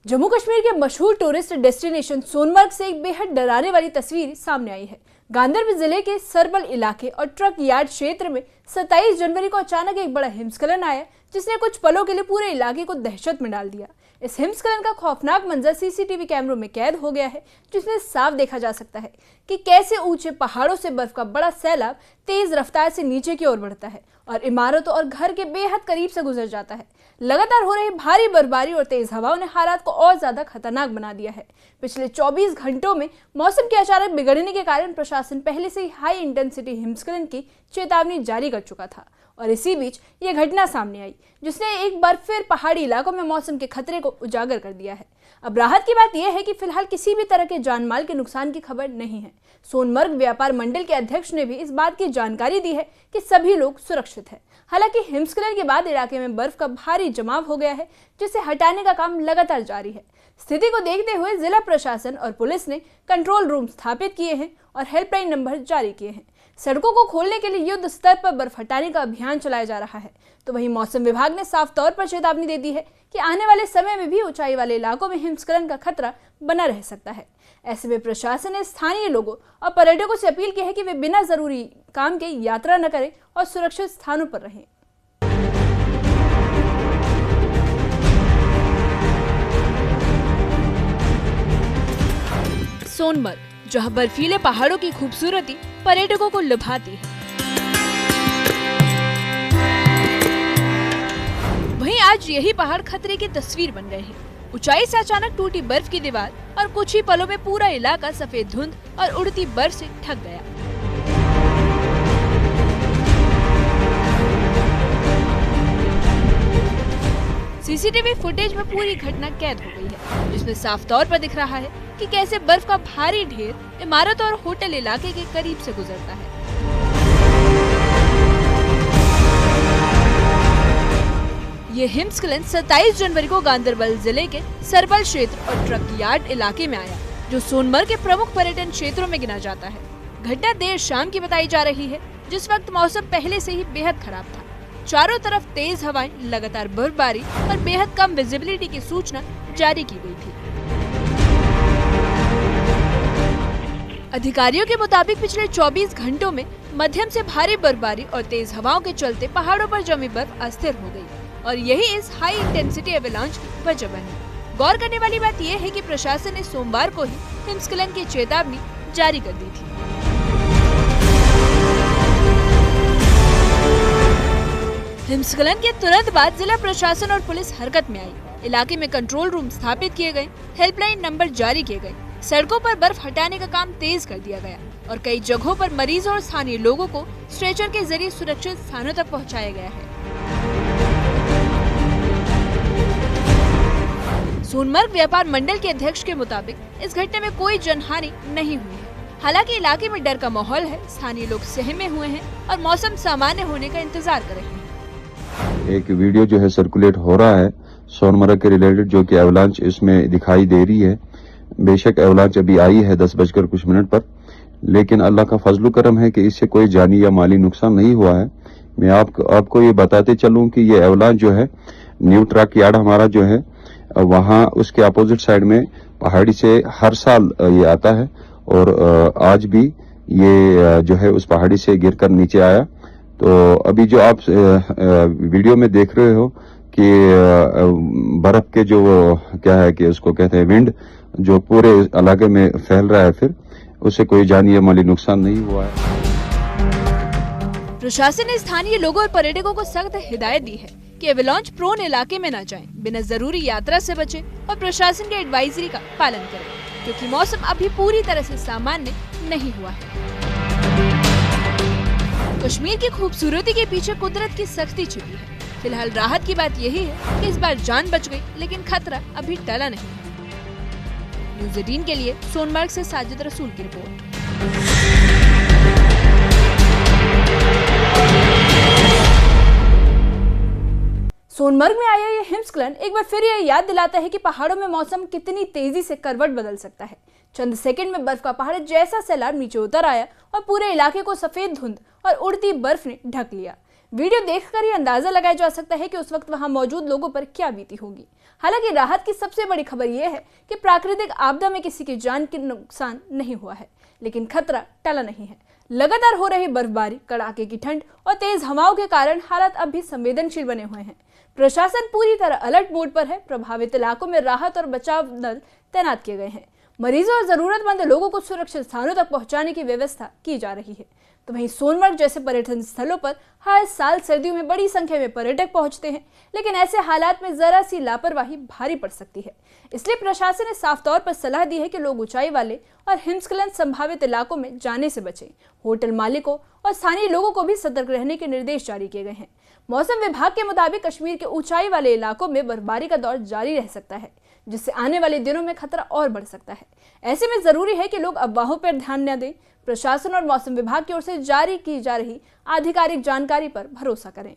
जम्मू कश्मीर के मशहूर tourist destination Sonamarg से एक बेहद डराने वाली तस्वीर सामने आई है। गांधरबल जिले के सरबल इलाके और ट्रक यार्ड क्षेत्र में 27 जनवरी को अचानक एक बड़ा हिमस्खलन आया, जिसने कुछ पलों के लिए पूरे इलाके को दहशत में डाल दिया। इस हिमस्खलन का खौफनाक मंजर सीसीटीवी कैमरों में कैद हो गया है, जिसमें साफ देखा जा सकता है कि कैसे ऊंचे पहाड़ों से बर्फ का बड़ा सैलाब तेज रफ्तार से नीचे की ओर बढ़ता है और इमारतों और घर के बेहद करीब से गुजर जाता है। लगातार हो रही भारी बर्फबारी और तेज हवाओं ने हालात को और ज्यादा खतरनाक बना दिया है। पिछले 24 घंटों में मौसम के अचानक बिगड़ने के कारण प्रशासन पहले से ही हाई इंटेंसिटी हिमस्खलन की चेतावनी जारी कर चुका था और इसी बीच ये घटना सामने आई, जिसने एक बार फिर पहाड़ी इलाकों में मौसम के खतरे को उजागर कर दिया है। अब राहत की बात यह है कि फिलहाल किसी भी तरह के जानमाल के नुकसान की खबर नहीं है। सोनमर्ग व्यापार मंडल के अध्यक्ष ने भी इस बात की जानकारी दी है कि सभी लोग सुरक्षित हैं। हालांकि हिमस्खलन के बाद इलाके में बर्फ का भारी जमाव हो गया है, जिसे हटाने का काम लगातार जारी है। स्थिति को देखते हुए जिला प्रशासन और पुलिस ने कंट्रोल रूम स्थापित किए हैं और हेल्पलाइन नंबर जारी किए हैं। सड़कों को खोलने के लिए युद्ध स्तर पर बर्फ हटाने का अभियान चलाया जा रहा है। तो वहीं मौसम विभाग ने साफ तौर पर चेतावनी दे दी है कि आने वाले समय में भी ऊंचाई वाले इलाकों में हिमस्खलन का खतरा बना रह सकता है। ऐसे में प्रशासन ने स्थानीय लोगों और पर्यटकों से अपील की है कि वे बिना जरूरी काम के यात्रा न करें और सुरक्षित स्थानों पर रहें। सोनमर्ग, जहां बर्फीले पहाड़ों की खूबसूरती पर्यटकों को लुभाती है, वहीं आज यही पहाड़ खतरे की तस्वीर बन गए हैं। ऊंचाई से अचानक टूटी बर्फ की दीवार और कुछ ही पलों में पूरा इलाका सफेद धुंध और उड़ती बर्फ से ढक गया। सीसीटीवी फुटेज में पूरी घटना कैद हो गई है, जिसमें साफ तौर पर दिख रहा है कि कैसे बर्फ का भारी ढेर इमारतों और होटल इलाके के करीब से गुजरता है। ये हिमस्खलन 27 जनवरी को गांधरबल जिले के सरबल क्षेत्र और ट्रक यार्ड इलाके में आया, जो सोनमर्ग के प्रमुख पर्यटन क्षेत्रों में गिना जाता है। घटना देर शाम की बताई जा रही है, जिस वक्त मौसम पहले से ही बेहद खराब था। चारों तरफ तेज हवाएं, लगातार बर्फबारी और बेहद कम विजिबिलिटी की सूचना जारी की गई थी। अधिकारियों के मुताबिक पिछले 24 घंटों में मध्यम से भारी बर्फबारी और तेज हवाओं के चलते पहाड़ों पर जमी बर्फ अस्थिर हो गई और यही इस हाई इंटेंसिटी एवलांच की वजह बनी। गौर करने वाली बात यह है कि प्रशासन ने सोमवार को ही हिमस्खलन की चेतावनी जारी कर दी थी। हिमस्खलन के तुरंत बाद जिला प्रशासन और पुलिस हरकत में आई। इलाके में कंट्रोल रूम स्थापित किए गए, हेल्पलाइन नंबर जारी किए गए, सड़कों पर बर्फ हटाने का काम तेज कर दिया गया और कई जगहों पर मरीजों और स्थानीय लोगों को स्ट्रेचर के जरिए सुरक्षित स्थानों तक पहुंचाया गया है। सोनमर्ग व्यापार मंडल के अध्यक्ष के मुताबिक इस घटना में कोई जनहानि नहीं हुई है। हालांकि इलाके में डर का माहौल है, स्थानीय लोग सहमे हुए हैं और मौसम सामान्य होने का इंतजार कर रहे हैं। एक वीडियो जो है सर्कुलेट हो रहा है सोनमर्ग के रिलेटेड, जो कि एवलांच इसमें दिखाई दे रही है। बेशक एवलांच अभी आई है 10 बजकर कुछ मिनट पर, लेकिन अल्लाह का फजल करम है कि इससे कोई जानी या माली नुकसान नहीं हुआ है। मैं आपको ये बताते चलूं कि ये एवलांच जो है न्यू ट्रक यार्ड हमारा जो है वहाँ उसके अपोजिट साइड में पहाड़ी से हर साल ये आता है और आज भी ये जो है उस पहाड़ी से गिरकर नीचे आया। तो अभी जो आप वीडियो में देख रहे हो कि बर्फ के जो क्या है कि उसको कहते हैं विंड, जो पूरे इलाके में फैल रहा है, फिर उससे कोई जानी या माली नुकसान नहीं हुआ है। प्रशासन ने स्थानीय लोगों और पर्यटकों को सख्त हिदायत दी है कि एवलांच प्रोन इलाके में न जाएं, बिना जरूरी यात्रा से बचें और प्रशासन के एडवाइजरी का पालन करें, क्योंकि मौसम अभी पूरी तरह से सामान्य नहीं हुआ है। कश्मीर की खूबसूरती के पीछे कुदरत की सख्ती छिपी है। फिलहाल राहत की बात यही है कि इस बार जान बच गई, लेकिन खतरा अभी टला नहीं है। न्यूज़ 18 के लिए सोनमर्ग से साजिद रसूल की रिपोर्ट। सोनमर्ग में आया ये हिमस्खलन एक बार फिर यह याद दिलाता है कि पहाड़ों में मौसम कितनी तेजी से करवट बदल सकता है। चंद सेकंड में बर्फ का पहाड़ जैसा सैलाब नीचे उतर आया और पूरे इलाके को सफेद धुंध और उड़ती बर्फ ने ढक लिया। वीडियो देखकर ये अंदाजा लगाया जा सकता है कि उस वक्त वहां मौजूद लोगों पर क्या बीती होगी। हालांकि राहत की सबसे बड़ी खबर यह है कि प्राकृतिक आपदा में किसी की जान का नुकसान नहीं हुआ है, लेकिन खतरा टला नहीं है। लगातार हो रही बर्फबारी, कड़ाके की ठंड और तेज हवाओं के कारण हालात अब भी संवेदनशील बने हुए हैं। प्रशासन पूरी तरह अलर्ट मोड पर है। प्रभावित इलाकों में राहत और बचाव दल तैनात किए गए हैं। मरीजों और जरूरतमंद लोगों को सुरक्षित स्थानों तक पहुंचाने की व्यवस्था की जा रही है। तो वहीं सोनमर्ग जैसे पर्यटन स्थलों पर हर साल सर्दियों में बड़ी संख्या में पर्यटक पहुंचते हैं, लेकिन ऐसे हालात में जरा सी लापरवाही भारी पड़ सकती है। इसलिए प्रशासन ने साफ तौर पर सलाह दी है कि लोग ऊंचाई वाले और हिमस्खलन संभावित इलाकों में जाने से बचें। होटल मालिकों और स्थानीय लोगों को भी सतर्क रहने के निर्देश जारी किए गए हैं। मौसम विभाग के मुताबिक कश्मीर के ऊंचाई वाले इलाकों में बर्फबारी का दौर जारी रह सकता है, जिससे आने वाले दिनों में खतरा और बढ़ सकता है। ऐसे में जरूरी है कि लोग अफवाहों पर ध्यान न दें, प्रशासन और मौसम विभाग की ओर से जारी की जा रही आधिकारिक जानकारी पर भरोसा करें।